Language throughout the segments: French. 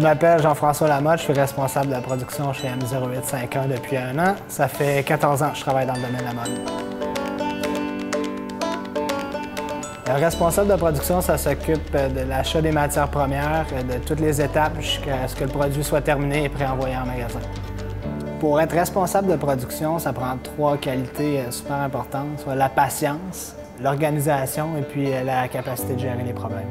Je m'appelle Jean-François Lamotte, je suis responsable de la production chez M0851 depuis 1 an. Ça fait 14 ans que je travaille dans le domaine de la mode. Le responsable de production, ça s'occupe de l'achat des matières premières, de toutes les étapes jusqu'à ce que le produit soit terminé et prêt à envoyer en magasin. Pour être responsable de production, ça prend 3 qualités super importantes, soit la patience, l'organisation et puis la capacité de gérer les problèmes.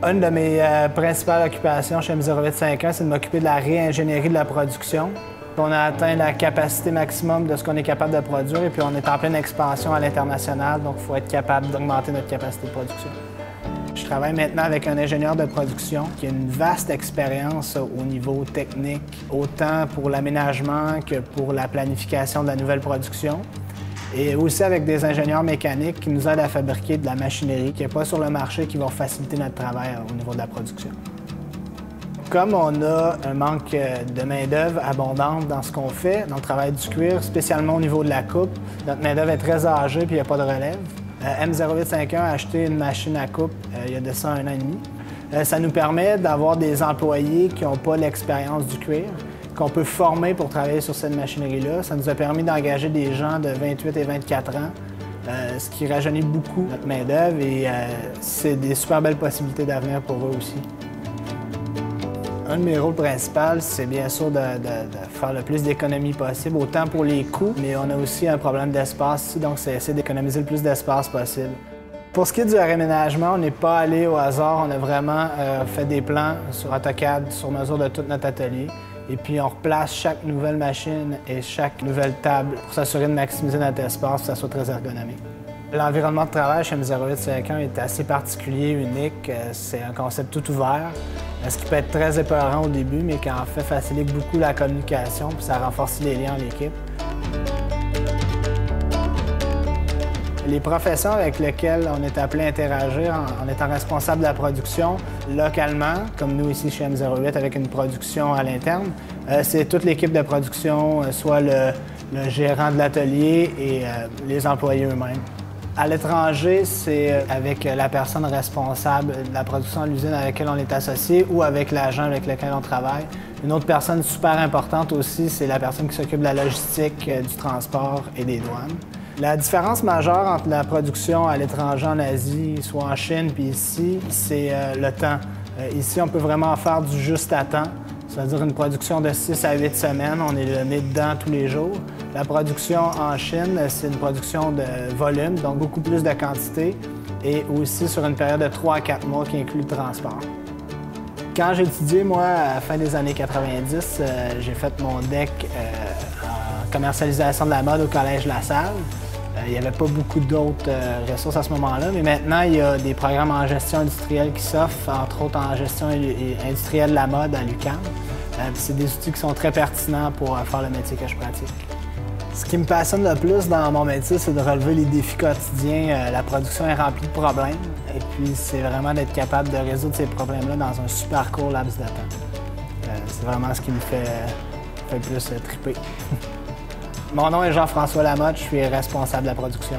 Une de mes principales occupations chez M0851, c'est de m'occuper de la réingénierie de la production. On a atteint la capacité maximum de ce qu'on est capable de produire et puis on est en pleine expansion à l'international, donc il faut être capable d'augmenter notre capacité de production. Je travaille maintenant avec un ingénieur de production qui a une vaste expérience au niveau technique, autant pour l'aménagement que pour la planification de la nouvelle production. Et aussi avec des ingénieurs mécaniques qui nous aident à fabriquer de la machinerie qui n'est pas sur le marché, qui vont faciliter notre travail au niveau de la production. Comme on a un manque de main-d'œuvre abondante dans ce qu'on fait, dans le travail du cuir, spécialement au niveau de la coupe, notre main-d'œuvre est très âgée puis il n'y a pas de relève. M0851 a acheté une machine à coupe il y a de ça 1 an et demi. Ça nous permet d'avoir des employés qui n'ont pas l'expérience du cuir, qu'on peut former pour travailler sur cette machinerie-là. Ça nous a permis d'engager des gens de 28 et 24 ans, ce qui rajeunit beaucoup notre main-d'œuvre et c'est des super belles possibilités d'avenir pour eux aussi. Un de mes rôles principaux, c'est bien sûr de faire le plus d'économies possible, autant pour les coûts, mais on a aussi un problème d'espace ici, donc c'est essayer d'économiser le plus d'espace possible. Pour ce qui est du réaménagement, on n'est pas allé au hasard, on a vraiment fait des plans sur AutoCAD sur mesure de tout notre atelier. Et puis on replace chaque nouvelle machine et chaque nouvelle table pour s'assurer de maximiser notre espace, pour que ça soit très ergonomique. L'environnement de travail chez M0851 est assez particulier, unique. C'est un concept tout ouvert, ce qui peut être très épeurant au début, mais qui en fait facilite beaucoup la communication, puis ça renforce les liens en équipe. Les professions avec lesquelles on est appelé à interagir en étant responsable de la production localement, comme nous ici chez M08 avec une production à l'interne, c'est toute l'équipe de production, soit le gérant de l'atelier et les employés eux-mêmes. À l'étranger, c'est avec la personne responsable de la production à l'usine avec laquelle on est associé ou avec l'agent avec lequel on travaille. Une autre personne super importante aussi, c'est la personne qui s'occupe de la logistique, du transport et des douanes. La différence majeure entre la production à l'étranger en Asie, soit en Chine puis ici, c'est le temps. Ici, on peut vraiment faire du juste à temps, c'est-à-dire une production de 6 à 8 semaines, on est le nez dedans tous les jours. La production en Chine, c'est une production de volume, donc beaucoup plus de quantité, et aussi sur une période de 3 à 4 mois qui inclut le transport. Quand j'ai étudié, moi, à la fin des années 90, j'ai fait mon DEC en commercialisation de la mode au Collège La Salle. Il n'y avait pas beaucoup d'autres ressources à ce moment-là, mais maintenant, il y a des programmes en gestion industrielle qui s'offrent, entre autres en gestion industrielle de la mode à l'UQAM. C'est des outils qui sont très pertinents pour faire le métier que je pratique. Ce qui me passionne le plus dans mon métier, c'est de relever les défis quotidiens. La production est remplie de problèmes et puis c'est vraiment d'être capable de résoudre ces problèmes-là dans un super court laps de temps. C'est vraiment ce qui me fait le plus triper. Mon nom est Jean-François Lamotte, je suis responsable de la production.